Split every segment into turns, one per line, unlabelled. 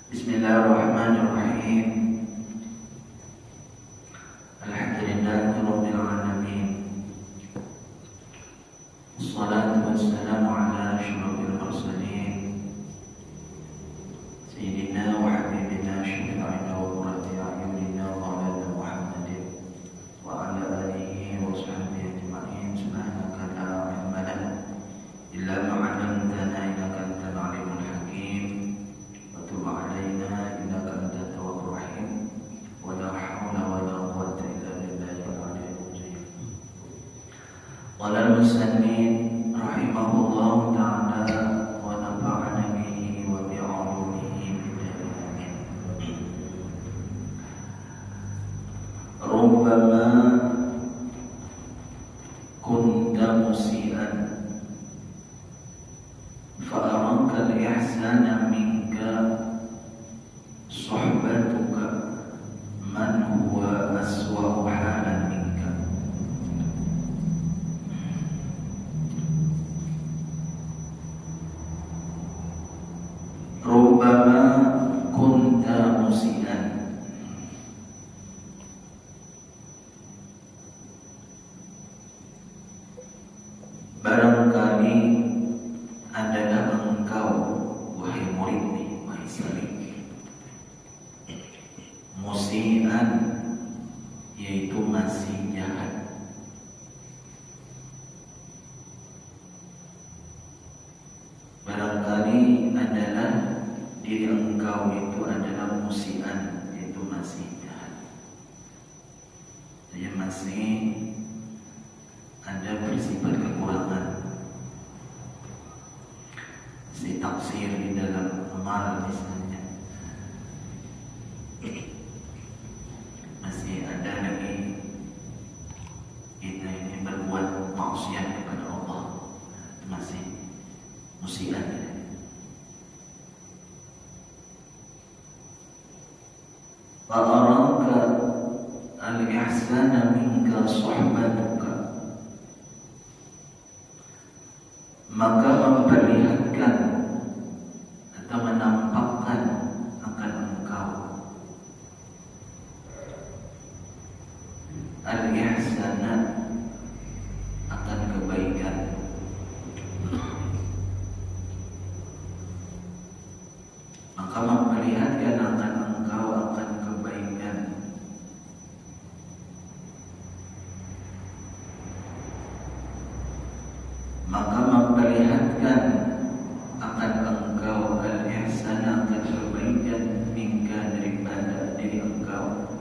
Bismillahirrahmanirrahim. Alhamdulillahirabbil alamin. Wassalatu wassalamu ala asyrafil mursalin sayyidina wa habibina syafi'ina wa qurrati a'yunina maulana Muhammadin wa ala alihi wa sahbihi ajma'in. Subhanaka la ilma lana illa ma 'allamtana innaka antal alimul hakim. Tub alaina innaka antat tawwabur rahim. Wa la haula wa la quwwata illa billahil aliyyil azim. Qala al-musannif rahimahullahu ta'ala wa nafa'ana bihi wa bi 'ulumihi amin. Rubbama kunta musian fa araka al-ihsana minka sohbatuka man huwa aswa'u halan minka. Rubbama kunta musian, barangkali adalah engkau wahai muridni, wahai salik, musian, yaitu masih jahat. Barangkali adalah diri engkau itu adalah musian, yaitu masih jahat. Dia masih ada bersifat kekurangan, si taksir di dalam amal misalnya. Masih ada lagi kita ini berbuat maksiat kepada Allah, masih musiat. Fa'araka al-ihsana minka sohbatuka, maka memperlihatkan atau menampakkan akan engkau al-ihsana, akan kebaikan, maka memperlihatkan akan engkau akan kebaikan, maka memperlihatkan akan engkau al-ihsana, akan kebaikan, minka, daripada diri engkau,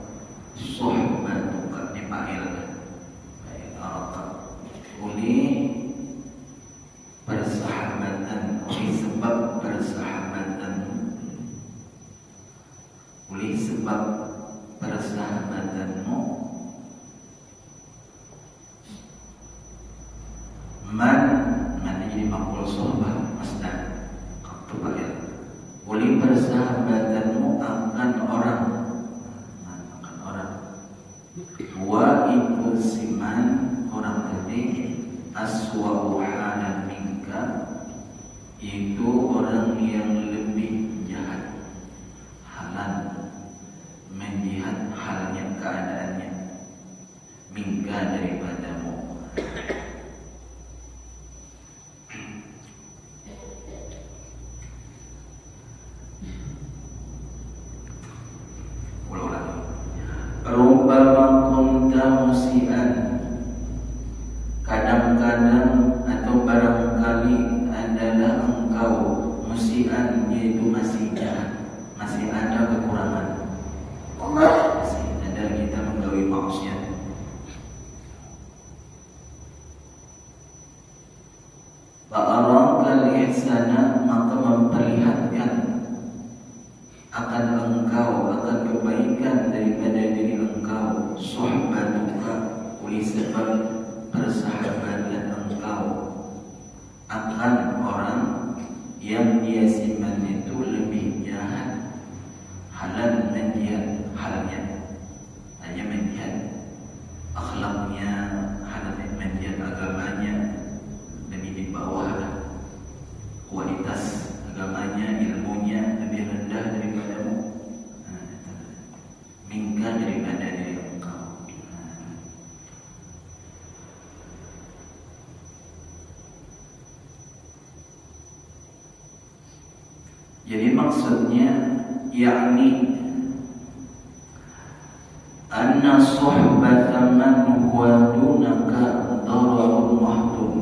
sohbatuka, dipanggil oleh persahabatan, oleh sebab persahabatan, oleh sebab persahabatanmu, man jadi makhluk sohbah masdar kepanggil, oleh persahabatanmu akan orang, wa itu siman, orang tadi, aswa'u halan minka, itu orang yang lebih jahat halan, menjihat halnya, keadaannya, minka, daripadamu. Rubbama kunta musian, kadang-kadang atau barangkali engkau musian, yaitu masih jahat, masih ada kekurangan, masih ada kita menggawi maksiat. Fa'arakal ihsana, maka memperlihatkan akan engkau, akan kebaikan daripada diri engkau, suhbatuka, oleh sebab persahabatan engkau akan orang yang dia simpan itu lebih jahat, halal menjihat halnya, hanya menjihat akhlaknya, halal menjihat agamanya, lebih di bawah kualitas agamanya, ilmunya lebih rendah daripadamu, minggat daripada diri engkau. Jadi maksudnya yakni anna suhbata man huwa dunaka dararun mahdud.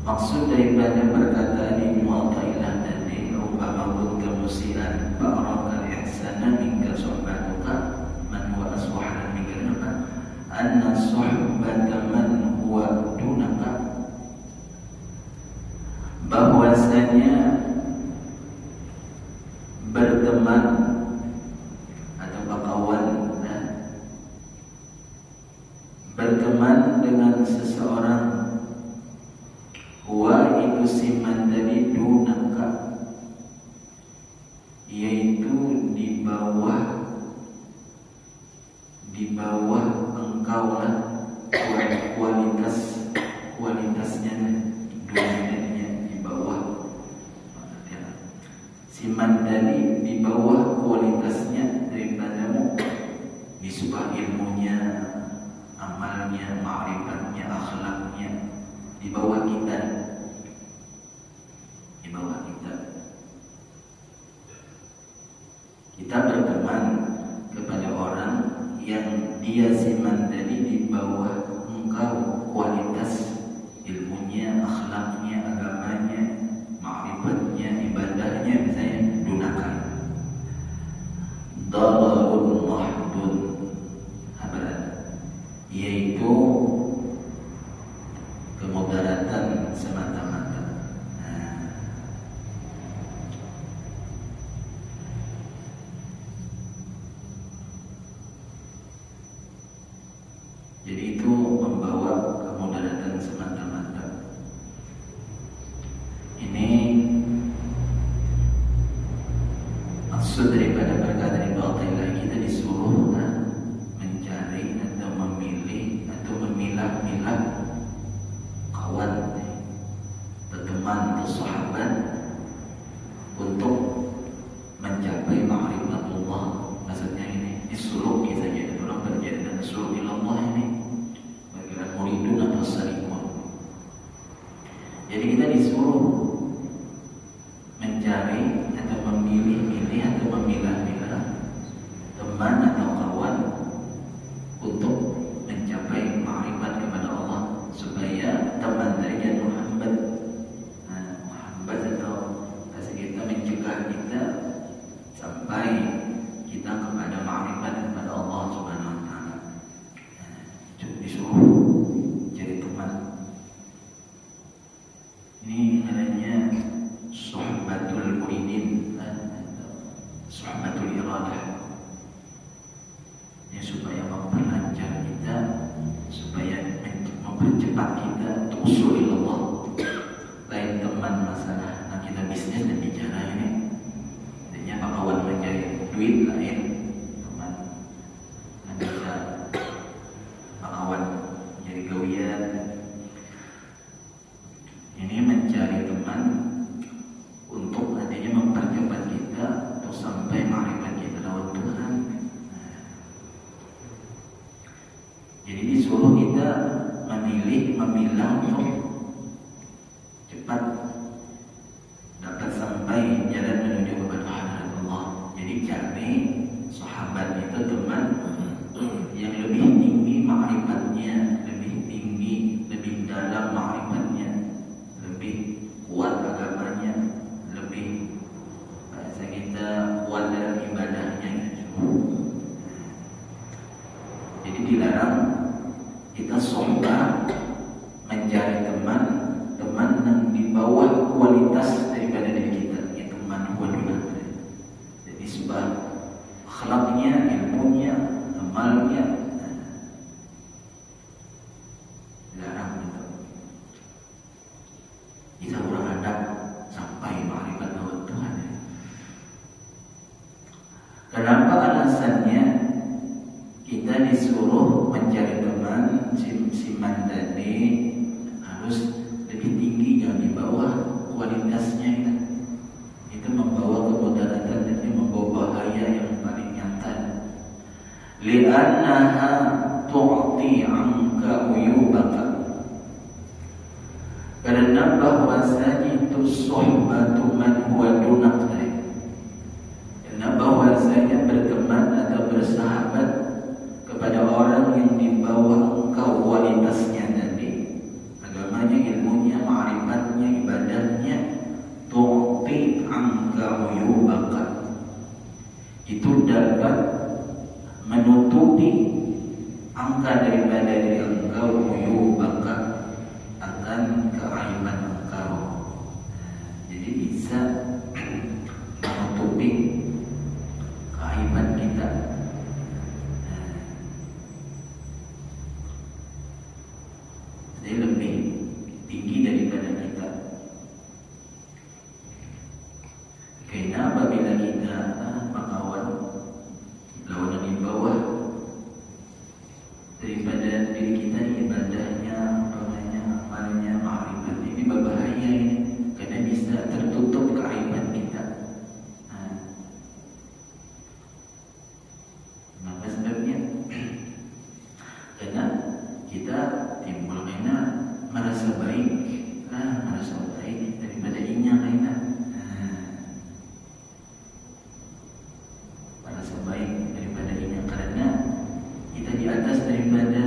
Maksud daripada perkataan Ibnu Athaillah tadi, umpama kunta musian fa'arakal ihsana minka suhbatuka man huwa aswahana minka, anna suhbata man huwa dunaka, bahwasanya berteman atau berkawan, berteman dengan seseorang, huwa itu siman dari dunaka, yaitu di bawah engkau lah, kualitasnya dunia di bawah, siman dari di bawah kualitasnya daripadamu, nisbah ilmunya, amalnya, ma'rifatnya, akhlaknya, di bawah kita, di bawah kita. Kita berteman kepada orang yang dia siman dari di bawah engkau, kualitas ilmunya, akhlaknya, agamanya, ma'rifatnya, ibadahnya, misalnya dunaka, dararun mahdud, yaitu kemudaratan semata-mata. Jadi itu membawa kemudaratan semata-mata. Ini maksud daripada perkataan Ibnu Athaillah, kita disuruh mencari atau memilih atau memilah-milah kawan, berteman atau sahabat untuk mencapai ma'rifatullah. Maksudnya ini suluk kita, jadi orang berjaya dengan suluk ilallah ini, bagian muridun atau sarikun. Jadi kita disuruh mencari atau memilih-milih atau memilah-milah teman atau kawan untuk mencapai ma'rifat kepada Allah, supaya teman dari Muhammad atau kasih kita mencegah kita sampai kita kepada ma'rifat kepada Allah Subhanahu wa taala. Disuruh jadi teman. Ini adanya untuk mencari teman siman tadi harus lebih tinggi, jangan di bawah kualitasnya. Itu membawa kemudaratan dan itu membawa bahaya yang paling nyata. Li'annaha tu'ti 'anka uyubaka, karena bahwasanya itu sohbatu man huwa dunak, karena bahwasanya berteman atau bersahabat kepada orang yang di bawah engkau kualitasnya tadi, agamanya, ilmunya, ma'rifatnya, ibadahnya, tu'ti 'anka uyubaka, itu dapat menutupi angka daripada diri engkau, uyubaka, akan keaiban engkau. Jadi bisa menutupi keaiban kita. Jadi lebih tinggi daripada kita. Karena apabila kita melawan lawan di bawah daripada diri kita, ibadahnya, amalnya, ma'rifat, ini berbahaya ini, karena bisa tertutup keaiban kita. Maka sebabnya karena kita timbul karena merasa baik, daripada inya kita. Merasa baik daripada inya karena kita di atas daripada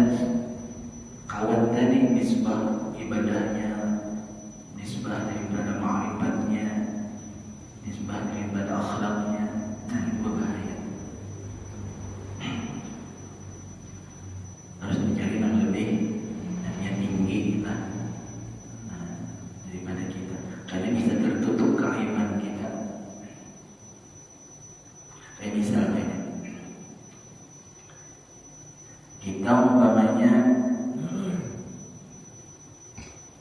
kawan tadi, nisbah ibadahnya, nisbah daripada ma'rifatnya, nisbah daripada akhlaknya. Itu berbahaya. Harus mencari yang lebih tinggi lah daripada kita, karena bisa tertutup keaiban kita. Kayak misalnya kita umpamanya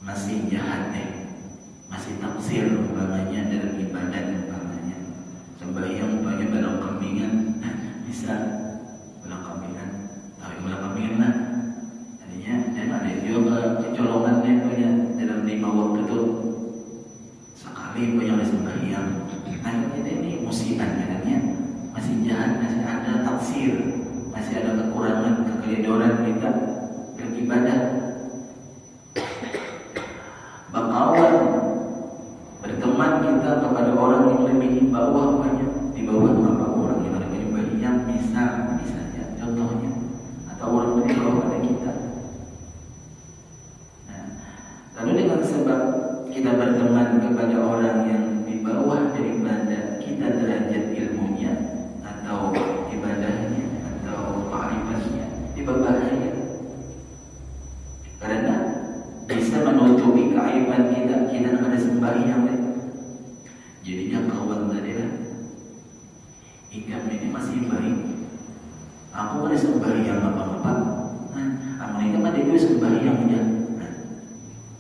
masih jahat masih taksir umpamanya dalam ibadat, umpamanya sembahyang umpamanya balang kambingan, bisa balang kambingan, tapi balang kambingan lah tadinya, dan ada juga kecolongannya punya dalam 5 waktu itu sekali punya sembahyang. Nah ini musibah katanya, masih jahat, masih ada taksir, masih ada kekurangan, kekelidoran kita beribadah. Bakawan berteman kita kepada orang yang lebih di bawah, banyak di bawah apa orang yang lebih banyak, misalnya contohnya, atau orang lebih bawah pada kita. Nah, lalu dengan sebab kita berteman kepada orang yang di bawah daripada kita derajat ilmunya atau ibadahnya atau ma'rifatnya, ini berbahaya karena bisa menutupi keaiban kita. Kita ada sembahyang jadinya kawan tadi lah, ikam ini masih baik, aku ada sembahyang apa-apa, amal itu ada juga sembahyang ya.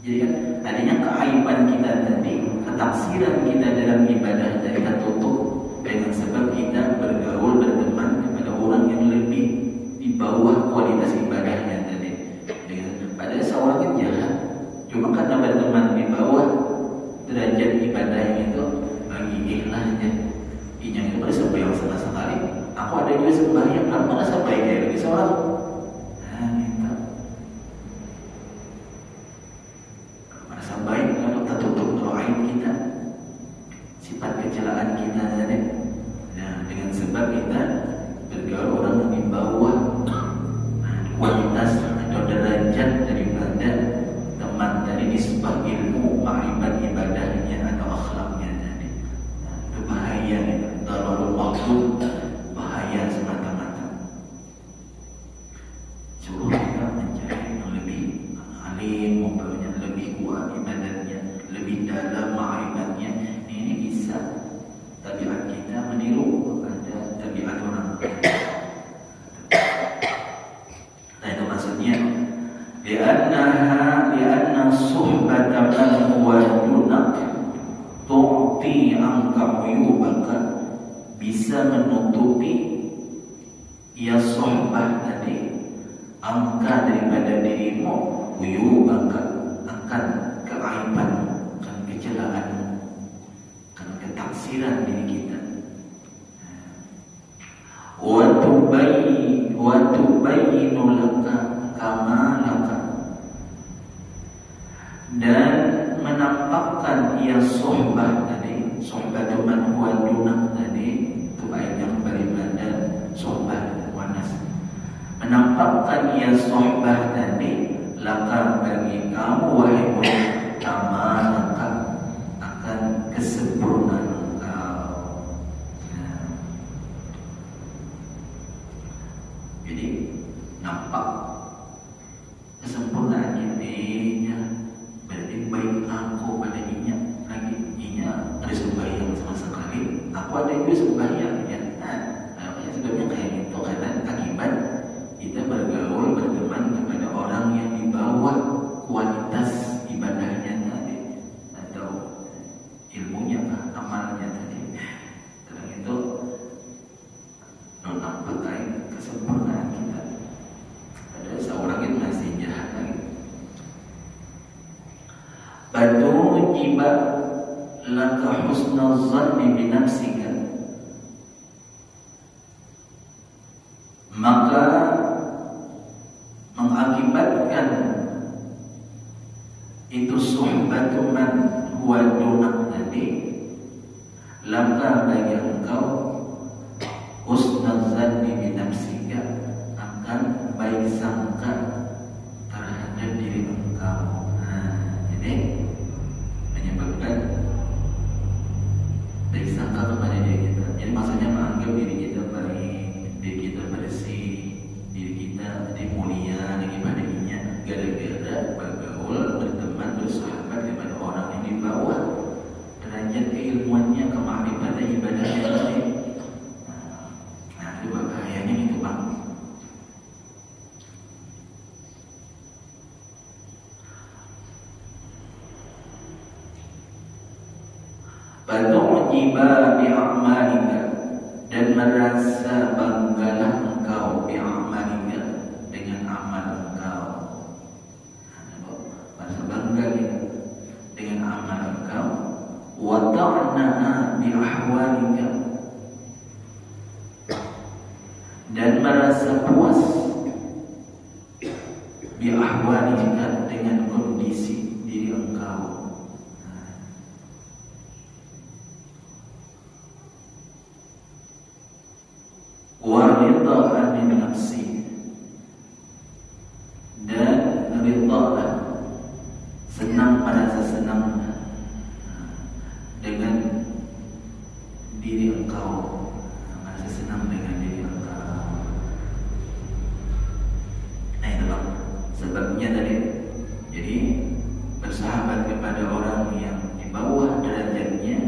Jadi kan tadinya keaiban kita tadi, ketaksiran kita dalam ibadah tadi tertutup dengan sebab kita bergaul, berteman kepada orang yang lebih di bawah kualitas ibadahnya tadi. Padahal seorang yang jahat, cuma karena berteman di bawah derajat ibadahnya itu bagi ikhlasnya, inya itu pada sembahyang sama sekali. Aku ada juga sembahyang, aku merasa baik kayak lagi seorang. Kita merasa baik kalau tertutup aib kita, sifat kecelaan kita tadi. Nah, dengan sebab kita bergaul orang yang di bawah kualitas atau derajat daripada teman dari nisbah ilmu, ma'rifat, ibadahnya atau akhlaknya tadi. Nah, itu bahaya, dararul maksud, bahaya semata-mata. Suruh kita mencari yang lebih alim, umpamanya lebih kuat ibadatnya, lebih dalam ma'rifatnya. Ini bisa tabiat kita meniru kepada tabiat orang lain. Nah itu maksudnya lianna suhbata man huwa dunak tu'ti anka uyubaka, bisa menutupi ya sohbah tadi angkat daripada dirimu uyubaka, akan keaibanmu, akan kecelaanmu, akan ketaksiran diri kita. Wa tubayyinu laka kamalaka, dan menampakkan ia sohbah tadi, sohbatu man huwa dunak tadi, itu ayat yang beribadah sohbah wanas, menampakkan ia sohbah tadi laka bagi kamu wahai Muhammad, kamalaka, akan kesempurnaan engkau. Jadi nampak kesempurnaan dirinya, berarti baik aku pada inya lagi, inya ada sembahyang sama sekali, aku ada juga sembahyang ya. Namanya sebabnya kayak gitu karena akibat kita bergaul berteman kepada orang yang di bawah kualitas ibadahnya tadi atau ilmunya, amalnya tadi. Karena itu nampak kayak kesempurnaan kita. Padahal seorang itu masih jahat lagi. Batu jiba laka husnul zanni binafsika, maka mengakibatkan itu suhbatu man huwa dunak tadi laka bagi engkau husnul zanni binafsika, akan baik sangka terhadap diri engkau. Jadi menyebabkan baik sangka kepada diri kita. Jadi maksudnya menganggap diri kita baik, diri kita bersih, diri kita mulia daripada dirinya, gara-gara bergaul, berteman, bersahabat kepada orang yang di bawah derajat keilmuannya, kemakrifatan ibadahnya tadi. Itu bahayanya itu Bang. Batu jiba bi'amalika, dan merasa banggalah engkau bi'amalika, dengan amal engkau. Merasa bangga dengan amal engkau. Wa ta'na'a bi'ahwalika, dan merasa puas bi'ahwalika, dengan kondisi diri engkau. Waridha min nafsi, dan ridha, senang, merasa senang dengan diri engkau, merasa senang dengan diri engkau. Nah itu Bang sebabnya tadi. Jadi bersahabat kepada orang yang di bawah derajatnya,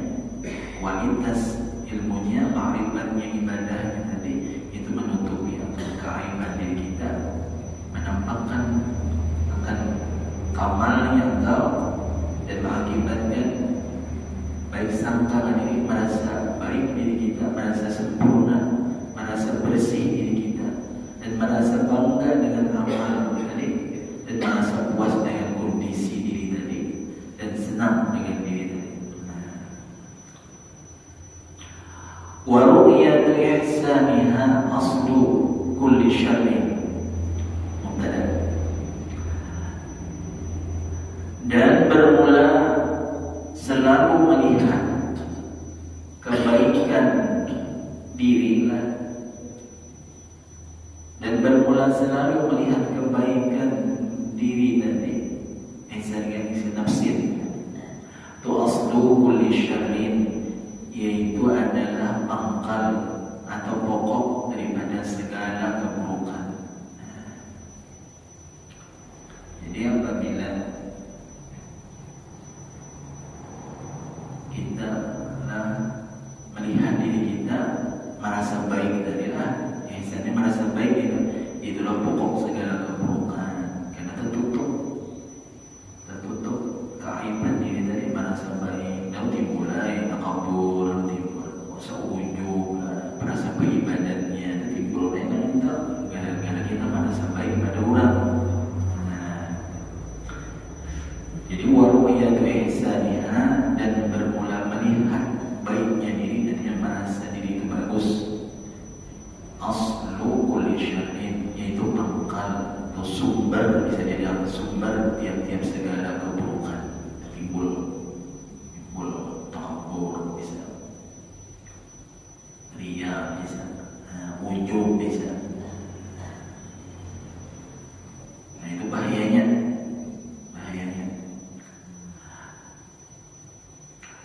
kualitas ilmunya, makrifatnya, ibadahnya tadi, itu menutupi keaiban diri kita, menampakkan akan kamalnya engkau, dan mengakibatkan baik sangka diri, merasa baik diri kita, merasa sempurna, merasa bersih diri kita, dan merasa bangga dengan amal tadi, dan merasa puas dengan kondisi diri tadi, dan senang dengan diri tadi. Wa ru'yatu ihsaniha aslu kulli syarrin, mubtada, dan bermula selalu melihat kebaikan diri, dan bermula selalu melihat kebaikan diri tadi, ihsannya isi nafsin, tu aslu kulli syarrin, yaitu adalah pangkal atau pokok daripada segala keburukan. Jadi apabila kita melihat diri kita merasa baik tadilah, ihsannya merasa baik itu, itulah pokok segala keburukan. Karena tertutup keaiban diri tadi, merasa baik, lalu dimulai takabur, timbul rasa ujub, merasa beribadatnya, timbul gara-gara kita merasa baik pada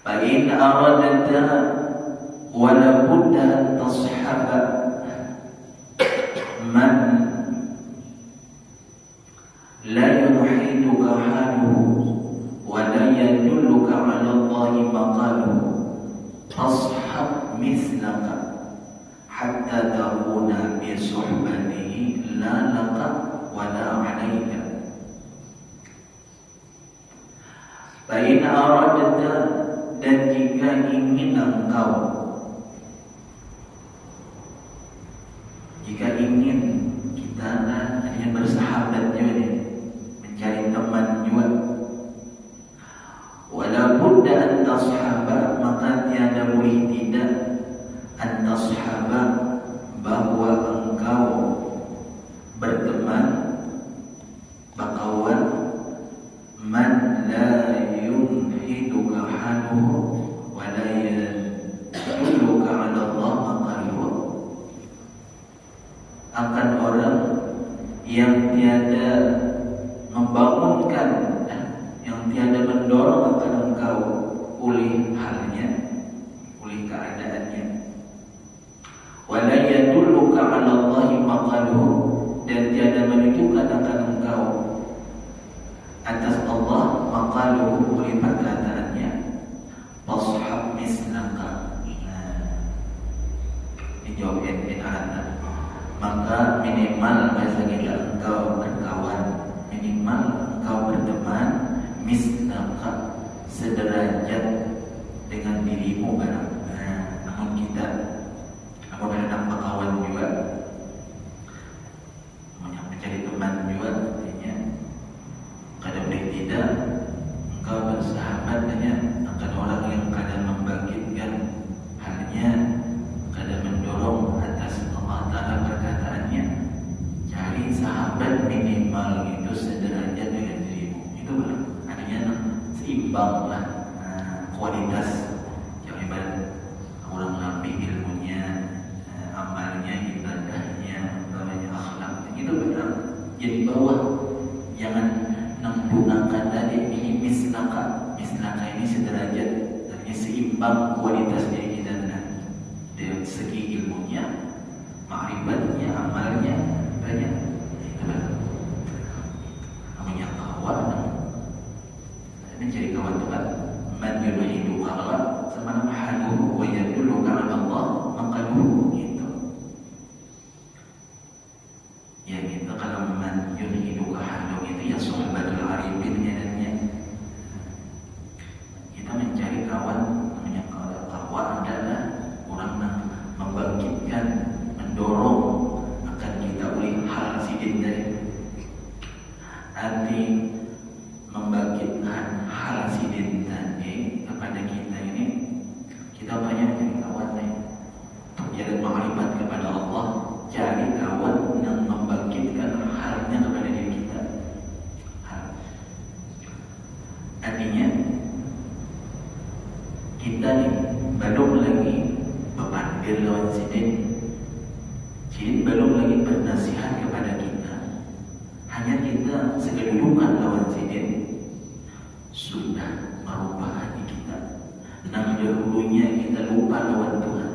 فإن أردت ولا بد أن تصحب من لا يوحدك حاله ولا يدلك على الله مقاله فاصحب مثلك حتى تكون بصحبته لا لك ولا عليك. فإن أردت, dan jika ingin engkau, jika ingin kita hanya bersahabat juga nih, mencari teman juga, wala budda an tashaba, maka tiada boleh tidak an tashaba, bahwa engkau berteman, berkawan, man la yunhiduka haluhu wa la yadulluka ala Allah maqaluhu, akan orang yang tiada membangunkan, yang tiada mendorong akan engkau oleh halnya, oleh keadaannya, wa la yadulluka ala Allah maqaluhu, dan tiada menunjukkan akan engkau atas Allah maqaluhu, oleh perkataannya, washab mislaka. Ini jawab ada, maka minimal bahasa kita engkau berkawan, minimal engkau berteman, mislaka, sederajat dengan dirimu barang. Namun kita, namun ada berkawan juga, mencari teman juga, artinya kadang boleh tidak engkau bersahabat dengan akan orang yang kadang membangkitkan halnya, kadang mendorong atas Allah Ta'ala perkataannya. Cari sahabat minimal itu sederajat dengan dirimu, itu artinya seimbang lah kualitas. Jangan ibarat orang lebih ilmunya, amalnya, ibadahnya, akhlaknya, itu benar jadi bawah. Jangan menggunakan tadi ini mislaka. Mislaka ini sederajat, artinya seimbang kualitas diri kita dari segi ilmunya, ma'rifatnya, amalnya, banyak. Itu benar. Namanya kawan, mencari kawan Tuhan. Man yuridu Allah sama nama haluhu wa yadulluka ala Allah maqaluhu, gitu. Ya gitu. Kalau man yuridu haluhu itu ya sahabatul arifin, adanya kita mencari kawan. Namanya kawan adalah orang yang membangkitkan, mendorong akan kita oleh hal sidin dari arti membangkitkan hal sidin tadi kepada kita ini. Kita banyak mencari kawan nih, jadi ma'rifat kepada Allah, cari kawan yang membangkitkan halnya kepada diri kita. Artinya kita nih belum lagi berpanggil lawan sidin, belum lagi bernasihat kepada kita, hanya kita sekedudukan lawan sidin sudah merubah hati kita. Nang dahulunya kita lupa lawan Tuhan.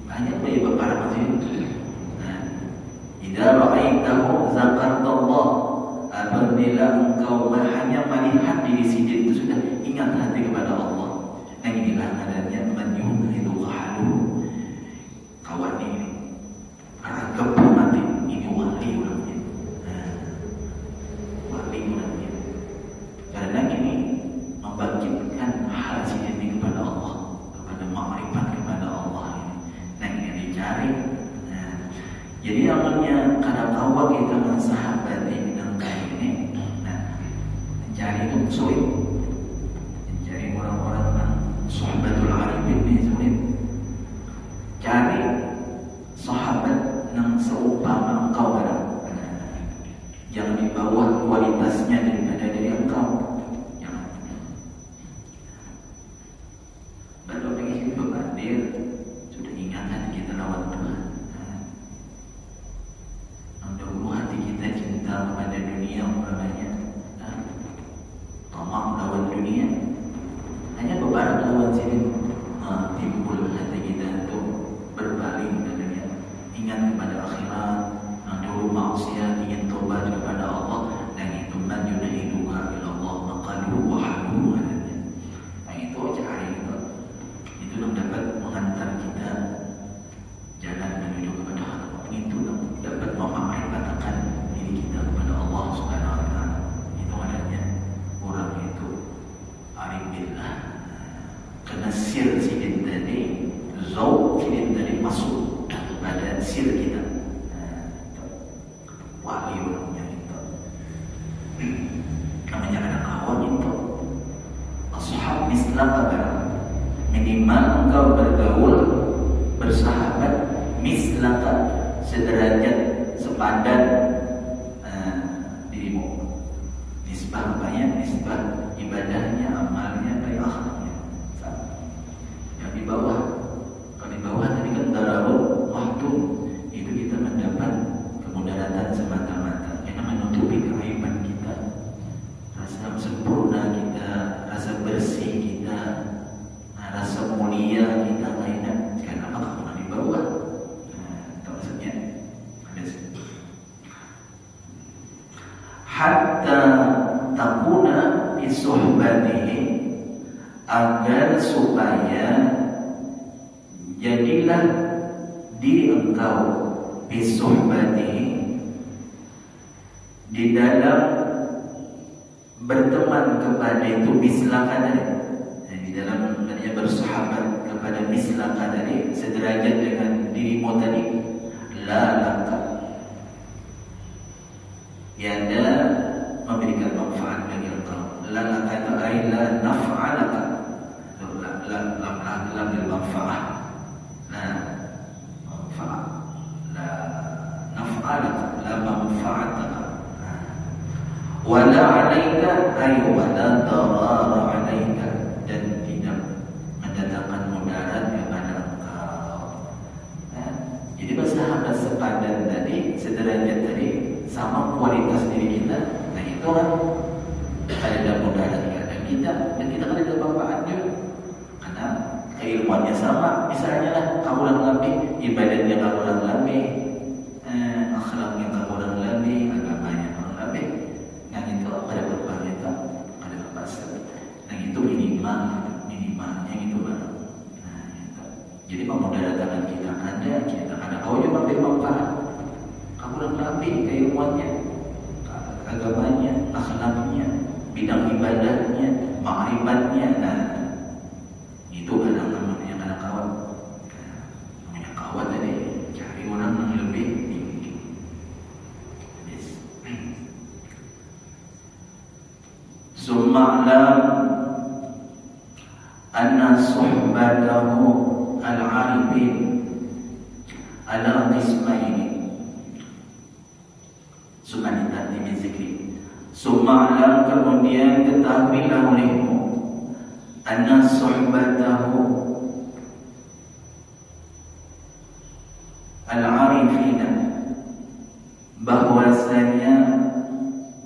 Banyak dari para masjid. Idza ra'aitahu zakartallah, apabila engkau hanya melihat diri sidin itu sudah ingat hati kepada Allah. Nah inilah adanya menyuruh itu halu. Kawan ini karena kebunati ini wali orangnya. Wali orangnya. Karena ini membangkitkan hal sidin kepada Allah, kepada ma'rifat kepada Allah ini. Nah ini yang dicari. Jadi awalnya kadang kawan kita dengan sahabat ini dengan ini, mencari itu sulit. Mencari orang-orang yang sahabatul arifin ini sulit. Cari sahabat yang seumpama engkau barang. Jangan di bawah kualitasnya daripada diri engkau. Jangan. Baru lagi itu hadir, sudah ingatan kita lawan Tuhan. Dahulu hati kita cinta kepada dunia umpamanya, tamak lawan dunia, hanya beban awan sini timbul hati kita untuk berpaling dengannya, ingat kepada akhirat, dulu maksiat, ingin tobat kepada Allah, dan itu man yunahiduka ila Allah maqalu wa halu adanya. Nah itu cahaya itu yang dapat menghantar kita jalan menuju kepada Allah. Itu dapat memakrifatakan diri kita kepada Allah Subhanahu wa taala. Itu adanya orang itu arif billah. Karena sir sidin tadi, zauq sidin tadi masuk pada sir kita. Wali orangnya itu. Namanya anak kawan itu. Ashab mislaka barang. Minimal engkau bergaul, bersahabat mislaka, sederajat, sepadan dirimu. Nisbah apa ya? Nisbah ibadahnya, amalnya, baik akhlaknya. Yang di bawah, kalau di bawah tadi kan darahul wahdun, itu kita mendapat kemudaratan semata-mata, karena menutupi keaiban kita, rasa sempurna kita, rasa bersih kita, rasa mulia kita lainnya. Karena apa? Karena di bawah. Tahu maksudnya? Hatta takuna bisuhbatihi, agar supaya jadilah diri engkau bisuhbatihi, di dalam berteman kepada itu mislaka tadi, di dalam bersahabat kepada mislaka tadi, sederajat dengan dirimu tadi, la laka, tiada memberikan manfaat bagi engkau. La laka itu ay la naf'alaka, la bil manfaat, la manfaat, la naf'alaka, la manfaataka, wala alaika ay wala darar alaika, dan tidak mendatangkan mudarat kepada engkau. Jadi bersahabat sepadan tadi, sederajat tadi, sama kualitas diri kita. Nah itu kan ada mudarat kepada kita, dan kita kan ada manfaatnya, karena keilmuannya sama. Misalnya lah, kamu orang lebih ibadahnya, kamu orang lebih akhlaknya, kamu orang lebih agamanya, kamu lebih. Nah itu ada berpahala, ada berpasal. Nah itu minimalnya itu baru. Nah itu. Jadi pemudaratan kita ada. Kau juga ambil manfaat. Kamu orang lebih keilmuannya, agamanya, akhlaknya, bidang ibadahnya, ma'rifatnya. Nah itu ada namanya anak kawan. Namanya kawan tadi, cari orang yang lebih tinggi. Summa'lam anna suhbatahu al-arifin ala qismaini. Sumanita di zikri. Summa'lam, kemudian ketahuilah olehmu, anna suhbatahu al-arifina, bahwasanya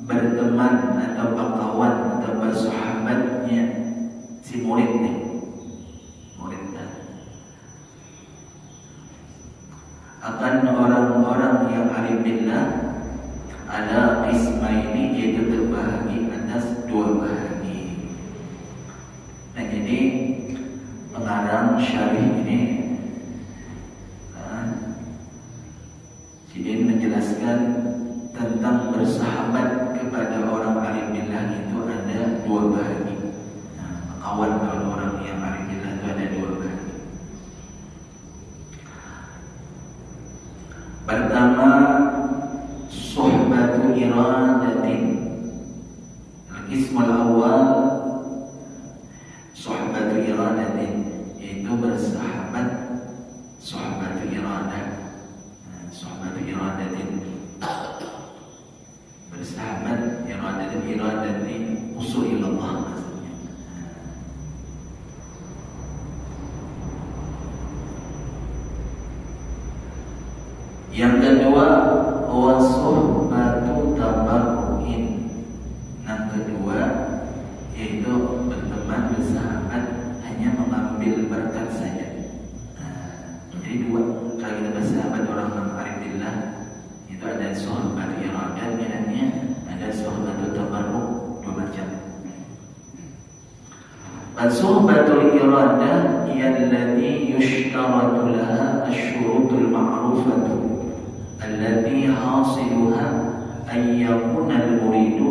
berteman atau berkawan atau bersahabatnya si murid akan orang-orang yang arif billah ada qisma ini, yaitu terbahagi atas dua bahagi. Nah jadi pengarang syarih ini jadi menjelaskan tentang bersahabat kepada orang arif billah itu ada dua bahagi. Kawan orang yang arif billah itu ada dua bahagi. Pertama, suhbatu iradatin. Al-qismul awal, suhbatu iradatin, yaitu bersahabat suhbatu iradah. Suhbatu iradatin, bersahabat iradatin usul ilallah maksudnya. Yang kedua, wasuhbatu tabarrukin. Yang kedua yaitu berteman bersahabat hanya Jadi dua, kalau kita bersahabat orang ma'rifillah itu ada sohbat iradah, ada sohbat tabarruk, dua macam. Sohbatul iradah yalladhi yushtaratu laha asyurutul ma'rufatu allati hasiluha an yakuna al-muridu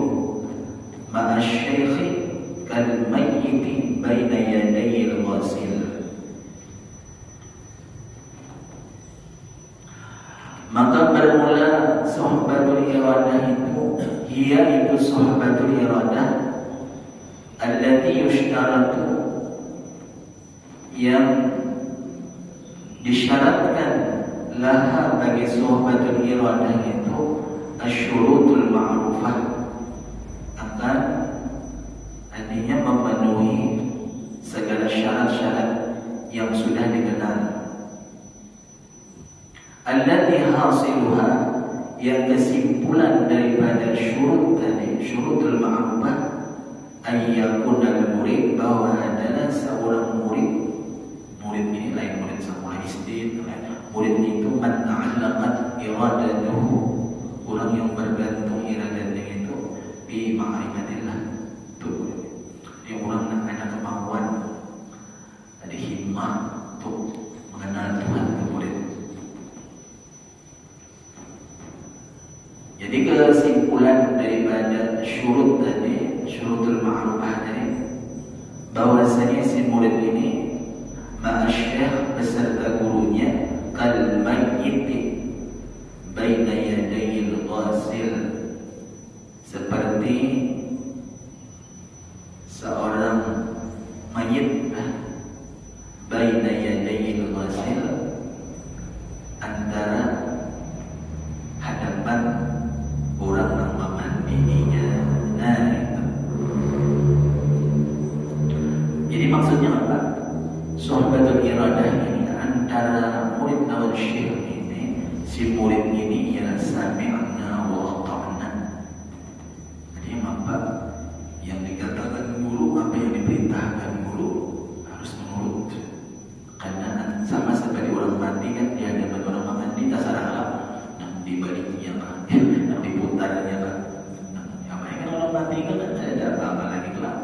ma'a asy-syaikhi kal mayyiti baina yaday al-ghasil. Maka bermula sohbatul iradah itu sohbatul iradah allati yushtaratu, yang disyaratkan laha bagi sohbatul iradah itu asyurutul ma'rufah, akan artinya memenuhi segala syarat-syarat yang sudah dikenal. Allati hasiluha, yang kesimpulan daripada syurut tadi, syurutul ma'rufah, ayyakunal murid, bahwa adalah seorang murid. Murid ini lain murid sekolah SD, murid itu man ta'allaqat iradatuhu, orang yang bergantung iradatnya itu bi ma'rifatillah, itu murid. Yang orang nak ada kemauan, ada himmah untuk mengenal Tuhan, itu murid. Jadi kesimpulan daripada syurut tadi, syurutul ma'rufah tadi, bahwasanya si murid ini ma'asyikh beserta gurunya kal mayyiti baina yadayil ghasil, seperti seorang mayit baina yadayil ghasil, antara hadapan orang yang memandinya. Nah, itu. Jadi maksudnya apa? Sohbatul iradah ini antara murid dan syekh ini, si murid ini ialah sami'na wa ata'na. Jadi apa yang dikatakan guru, apa yang diperintahkan guru harus menurut. Karena sama seperti orang mandi kan, di hadapan orang mandi tasarah dibaliknya kan, diputarnya kan. Apa yang orang mati kan ada apa-apa lagi lah.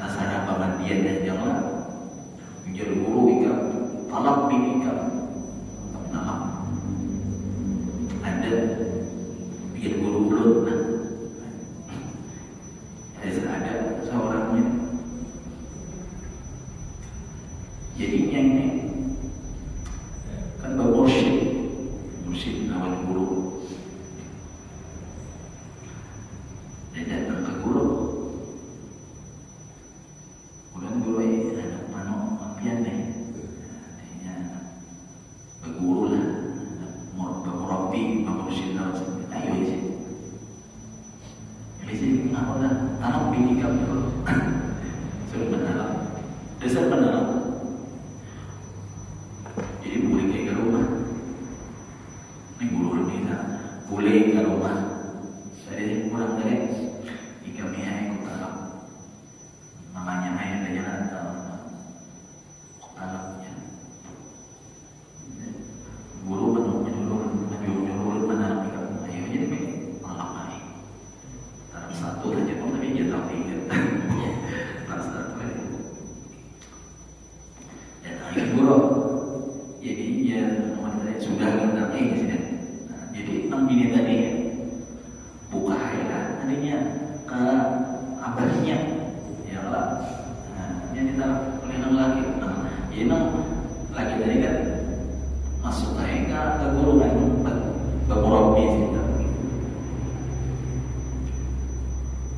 Tak sadar pemandian dan jangan menjadi guru ikan, talak bini ikan, nama ada bikin guru belum lah. Ada seorangnya. Jadinya ini kan bermursyid. Mursyid lawan guru. Dia datang ke guru. Kemudian guru ini ada mano ampian deh. Artinya berguru lah, bermurabi, bermursyid lawan sini. Ayo isi. Isi apa lah? Tanam bini kamu dulu. Suruh menalam. Dasar menalam. Jadi boleh ke rumah. Ini guru bisa boleh ke rumah. Jadi kurang dari jika mihai ku talak, namanya ayah ada jalan talaknya. Guru menyuruh menanam di kamu. Ayo jadi begini talak ayah. Tanam satu saja pun tapi dia tahu tiga. Tanam satu aja. Dan ayah guru. Jadi dia sudah menang di sini. Jadi bini tadi buka hayat tadinya ke abahnya, ya lah. Dia ditaruh oleh nang laki. Jadi nang laki tadi kan masuk ke guru kan, bermurabi sih.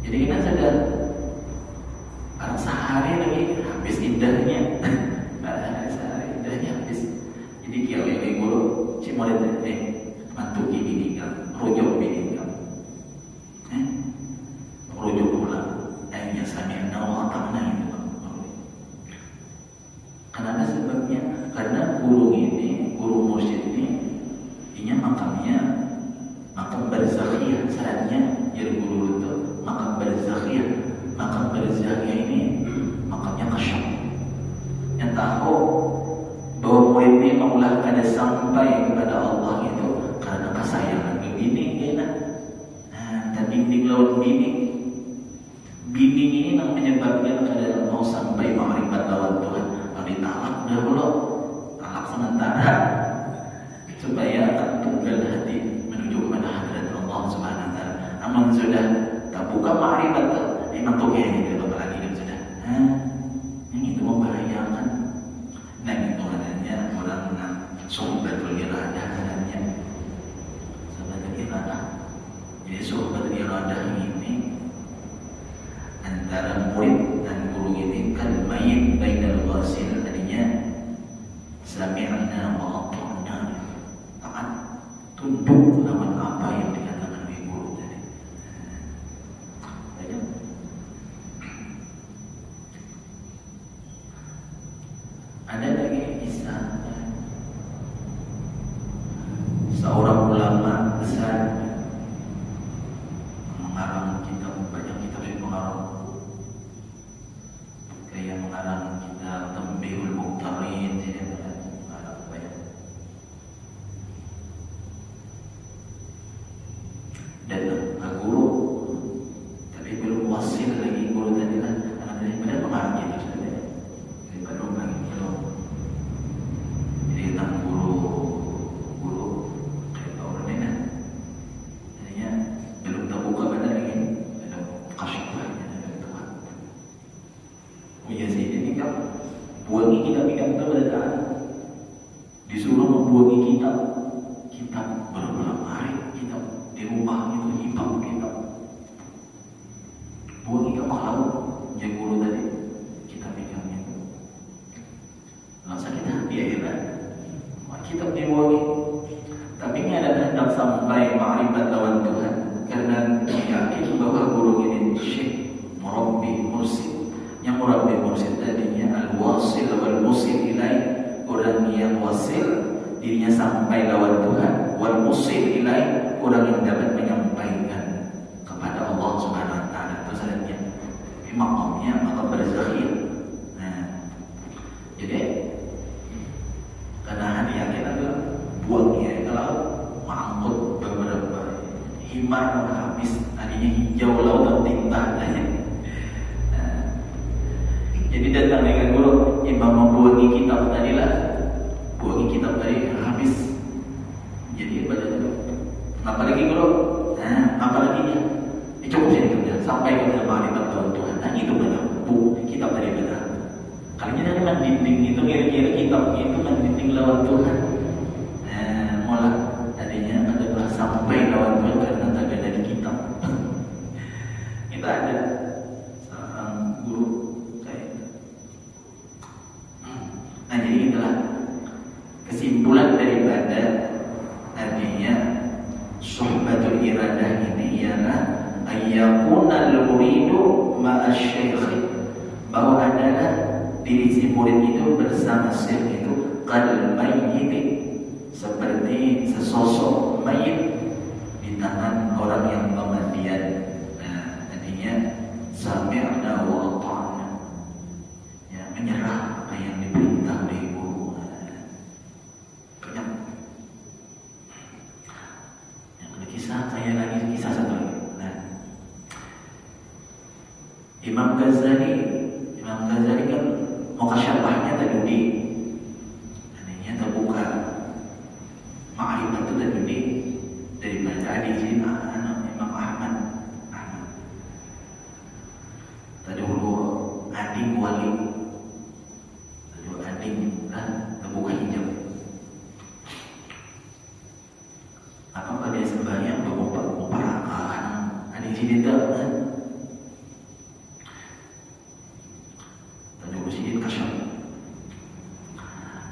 Jadi kita sadar, karena sehari lagi habis indahnya, sehari indahnya habis. Jadi kiau yang guru cik murid mantu ini kan, rujuk ini kan, rujuk pula, ayatnya sami'na wa ata'na itu kan. Karena sebabnya, karena guru ini, guru mursyid ini makamnya makam barzakhiyah. Syaratnya jadi guru itu makam barzakhiyah. Makam barzakhiyah ini makamnya kasyaf. Yang tahu bahwa murid ini ini maulah kada sampai kepada Allah itu karena kesayangan ke bini enak. Dan bimbing lawan bini. Bimbing ini yang menyebabkan kada mau sampai makrifat lawan Tuhan. Kalau ditalak dahulu, talak sementara supaya tak tunggal hati menuju kepada hadirat Allah Subhanahu wa taala. Aman sudah tak buka makrifat memang toge ini kalau lagi kan sudah. Yang itu membahayakan. Nah itu adanya orang sohbatul iradah adanya. Sohbatul iradah. Jadi sohbatul iradah ini antara murid dan guru ini kan main bainal wasil, tadinya sami'na wa ata'na, taat tunduk lawan apa yang dikatakan oleh guru tadi. Ada lagi kisah seorang ulama besar mengarang kitab, banyak kitab yang mengarang, kayak mengarang kitab Tanbihul Muqtarin, jadi mengarang banyak. Dan guru, tapi belum wasil lagi guru tadi lah, anak tadi pada mengarang kitab sebenarnya, jadi belum lagi belum. Jadi tentang guru kayak orang ini kan, jadinya belum terbuka pada lagi, belum kasih banyak dari Tuhan. Oh iya sih, ini kan buangi kitab-kitab itu pada taat, disuruh membuangi kitab berulang hari, kitab di rumah itu hitam kitab, buangi ke laut, yang guru tadi kitab-kitabnya itu. Nggak sakit hati ya kan? Kitab dibuangi, tapi ini ada hendak sampai ma'rifat lawan Tuhan, karena yakin bahwa guru ini syekh, murabbi, mursid. Yang murabbi mursid tadinya al-wasil wal musil ilaih, orang yang wasil dirinya sampai lawan Tuhan, wal musil ilaih, orang yang dapat menyampaikan kepada Allah Subhanahu wa taala. Itu selanjutnya makamnya maka berzakhir. Nah, jadi karena hati yakin adalah buangnya kalau mengangkut beberapa himar habis, tadinya hijau lautan tinta aja. Jadi datang dengan guru, imam membuangi kitab tadi lah, buangi kitab tadi habis. Jadi pada itu, apa lagi guru? Apa lagi dia? Cukup sini kerja sampai kepada ma'rifat lawan Tuhan. Nah itu benar, kitab tadi benar. Kalinya dari mendinding itu kira-kira kitab itu mendinding lawan Tuhan. Mulai tadinya adalah sampai lawan Tuhan karena tak ada di kitab. Kita ada seorang guru kayak itu. Nah jadi itulah kesimpulan daripada tadinya sohbatul iradah ini ialah ayyakunal muridu ma'asyaikh, bahwa adalah diri si murid itu bersama syekh itu qal mayyit, seperti sesosok mayit di tangan orang yang kematian. Nah, artinya sami'na wa ata'na, ya, menyerah apa yang diperintah oleh guru. Banyak. Yang ada kisah, saya lagi kisah satu lagi. Nah, Imam Ghazali kan mukasyafahnya tadi adanya terbuka ma'rifat itu tadi daripada adik Imam Ahmad tadi dulu adik wali tadi adik terbuka hijab apa pada sembahyang beberapa rakaat adik sini tak Sidin Kasyaf.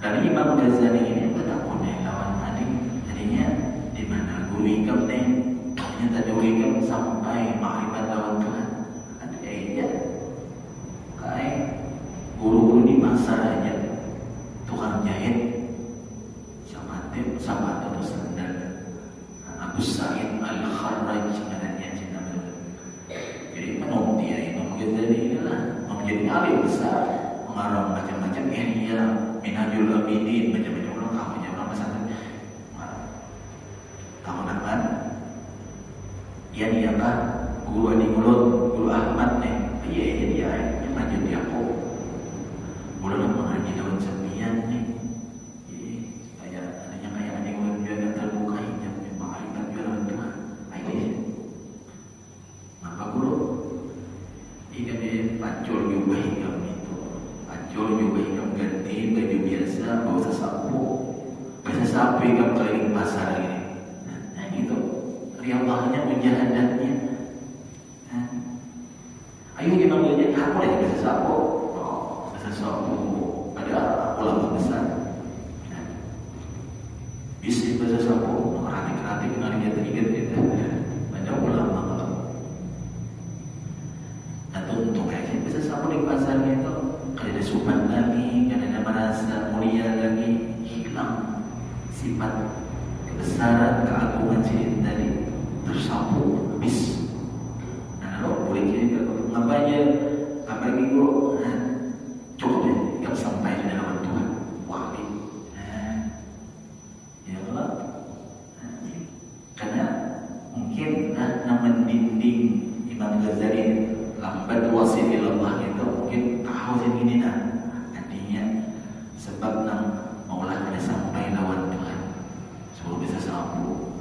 Dan Imam Ghazali ini bertakwa lawan adik, jadinya di mana guru ikam nih, ternyata guru ikam sampai ma'rifat lawan Tuhan. Ada aja, kayak guru-guru di pasar aja, tukang jahit, sama atau sandal. Abu Sa'id Al-Kharraj sebenarnya cina betul. Jadi menurut dia Imam Ghazali inilah menjadi alim besar. Mengarang macam-macam ihya, minhajul abidin, macam-macam orang kamunya orang pesantren tahun depan ya dia kan guru adik mulut guru Ahmad nih iya dia yang lanjut dia kok bulan mengaji daun sembilan nih kayak adanya kayak adik mulut juga yang terbuka hijab yang mengalihkan jualan Tuhan ayo maka guru ini dia pancul juga hingga itu pancul juga hingga ganti baju biasa bawa sesapu hingga keliling pasar ini itu riawahnya mujahadatnya. Ayo kita belajar apa lagi bahasa sapo? Bahasa sapo ada ulama besar. Bisa bahasa sapo, keratik dengan ingat kita. Banyak ulama kalau. Atau untung aja bahasa sapo di pasarnya itu kalau ada sopan lagi, kalau ada merasa mulia lagi, hilang sifat kebesaran, keagungan sini tadi tersapu habis. Nah, kalau boleh jadi ngapain apalagi guru, cukup ya, nggak sampai di dalam Tuhan. Wah, ya Allah, karena mungkin nama dinding Imam Ghazali lambat wasil ilallah itu mungkin tahu sini artinya sebab maulah ada sampai lawan Tuhan. Suruh bisa sapu.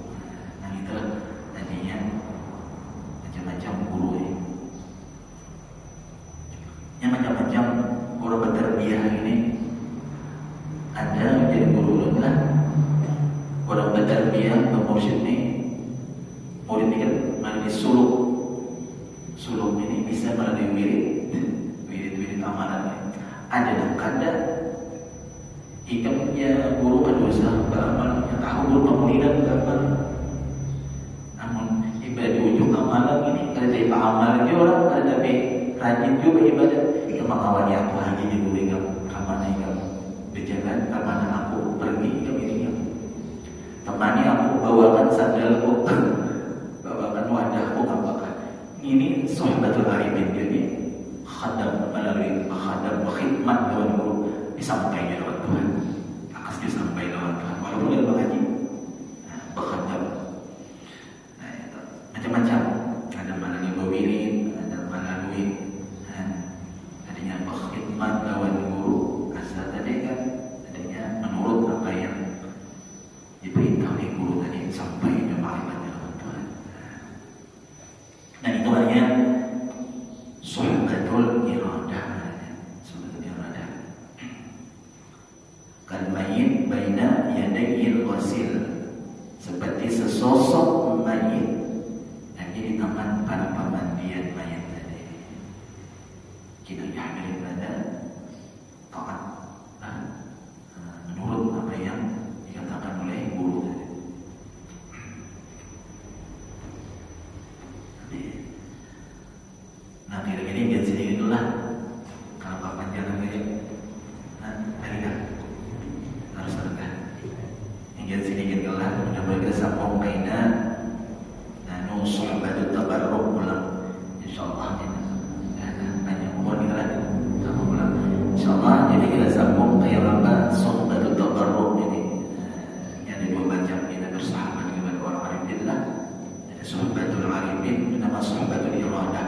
Nah itulah tadinya macam-macam guru ini. Yang macam-macam guru bertarbiyah ini ada menjadi guru lah. Orang bertarbiyah pemursyid ini murid ini kan melalui suluk ini bisa melalui wirid amalan. Ada dan kada ikamnya guru berdosa beramal tahu guru pemulihan beramal. Namun ibadah ujung amalan ini ada dari amal juga orang ada tapi rajin juga ibadah. Itu mengawali aku hanya di guru kemana kamu berjalan kemana aku pergi ke ini temani aku bawakan sandalku bawakan wadahku apakah ini sahabatul arifin jadi khadam melalui khadam khidmat lawan guru disampaikan lawan Tuhan akan disampaikan lawan Tuhan walaupun dia mengaji berkhadam itu macam-macam ada melalui bawirin ada melalui adanya berkhidmat lawan guru asal tadi kan adanya menurut apa yang diperintah oleh guru tadi sampai ke makrifatnya lawan Tuhan. Dan itu hanya suhbatul iradah. Kalmayin baina yadayil wasil seperti sesosok mayit lagi di taman para pemandian mayit tadi. Kita diambil pada taat menurut apa yang dikatakan oleh guru tadi. Nah kira-kira biar sedikit dulu lah. Kalau kapan jalan lagi, tadi kan harus ada. Biar sedikit dulu lah. Mudah-mudahan kita sambung baina suhbatul tabarruk ulang. InsyaAllah banyak umur kita lagi sambung ulang. InsyaAllah jadi kita sambung kayak apa suhbatul tabarruk ini. Ada dua macam kita bersahabat kepada orang arifin lah. Ada suhbatul arifin, nama suhbatul iradah.